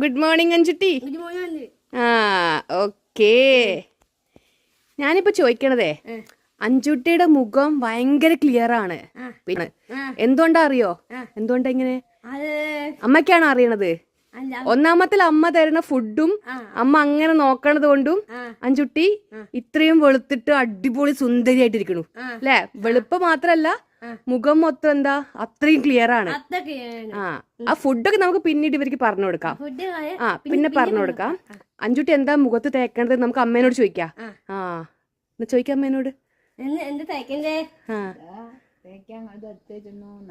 Good morning അഞ്ചുട്ടി. Okay, ഞാനിപ്പോ ചോദിക്കണതേ, അഞ്ചുട്ടിയുടെ മുഖം ഭയങ്കര ക്ലിയർ ആണ്. പിന്നെ എന്തുകൊണ്ടാ അറിയോ? എന്തുകൊണ്ടാ ഇങ്ങനെ? അമ്മയ്ക്കാണോ അറിയണത്? ഒന്നാമത്തിൽ അമ്മ തരുന്ന ഫുഡും അമ്മ അങ്ങനെ നോക്കണത് കൊണ്ടും അഞ്ചുട്ടി ഇത്രയും വെളുത്തിട്ട് അടിപൊളി സുന്ദരിയായിട്ടിരിക്കണു അല്ലെ? വെളുപ്പ് മാത്രല്ല, മുഖം മൊത്തം എന്താ അത്രയും ക്ലിയർ ആണ്. ആ ഫുഡൊക്കെ നമുക്ക് പിന്നീട് ഇവർക്ക് പറഞ്ഞു കൊടുക്കാം. പിന്നെ പറഞ്ഞു കൊടുക്കാം. അഞ്ചുട്ടി എന്താ മുഖത്ത് തേക്കണത് നമുക്ക് അമ്മേനോട് ചോദിക്കാം. എന്നാ ചോദിക്കാം അമ്മേനോട്.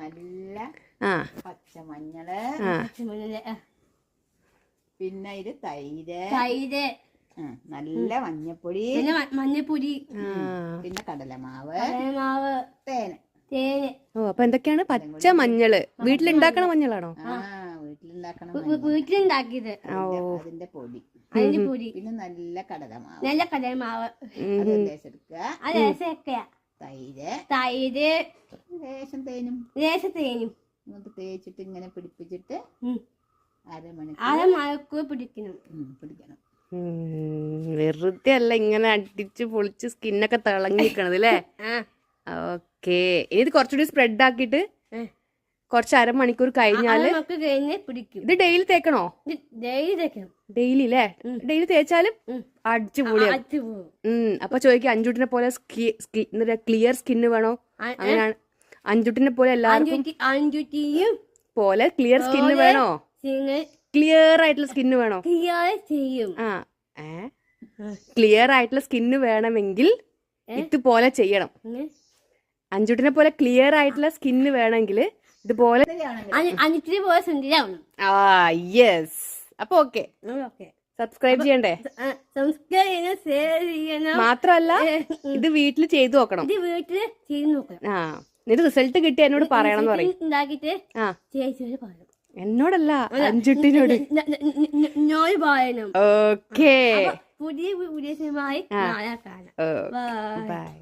നല്ല പച്ചമഞ്ഞള്, പിന്നെ ഇത് തൈര്, നല്ല മഞ്ഞപ്പൊടി, പിന്നെ കടലമാവ്, തേന്. അപ്പൊ എന്തൊക്കെയാണ്? പച്ച മഞ്ഞള് വീട്ടിലുണ്ടാക്കണ മഞ്ഞളാണോ? വീട്ടിലുണ്ടാക്കിയത്. അതിന്റെ പൊടി, പിന്നെ നല്ല കടലമാവ്, തൈര്, ലേശം തേനും തേച്ചിട്ട് ഇങ്ങനെ പിടിപ്പിച്ചിട്ട് അരമണിക്കൂർ പിടിക്കണം. വെറുതെ അല്ല ഇങ്ങനെ അടിച്ച് പൊളിച്ച് സ്കിന്നൊക്കെ തിളങ്ങിക്കണത് അല്ലേ? ഓക്കേ, ഇനി ഇത് കുറച്ചുകൂടി സ്പ്രെഡ് ആക്കിയിട്ട് കുറച്ച് അരമണിക്കൂർ കഴിഞ്ഞാല് ഇത് ഡെയിലി തേക്കണോ? ഡെയിലി അല്ലേ? ഡെയിലി തേച്ചാലും അടിച്ചു പൊളിയാവും. അപ്പൊ ചോദിക്കും, അഞ്ചുട്ടിനെ പോലെ ക്ലിയർ സ്കിന്ന് വേണോ? അങ്ങനെയാണ്. അഞ്ചുട്ടിനെ പോലെ എല്ലാവർക്കും പോലെ ക്ലിയർ സ്കിന്ന് വേണോ? ക്ലിയർ ആയിട്ടുള്ള സ്കിന്ന് വേണോ? ക്ലിയർ ആയിട്ടുള്ള സ്കിന്ന് വേണമെങ്കിൽ ഇതുപോലെ ചെയ്യണം. അഞ്ചുട്ടിനെ പോലെ ക്ലിയർ ആയിട്ടുള്ള സ്കിന്ന് വേണമെങ്കിൽ ഇതുപോലെ. യെസ്. അപ്പൊ ഓക്കെ, സബ്സ്ക്രൈബ് ചെയ്യണ്ടേ? മാത്രല്ല ഇത് വീട്ടിൽ ചെയ്തു നോക്കണം. എന്നിട്ട് റിസൾട്ട് കിട്ടി എന്നോട് പറയണം എന്ന് പറയും. എന്നോടല്ല, അഞ്ചുട്ടിനോട്. ഓക്കേ, പുതിയ വീഡിയോസുമായി ബൈ.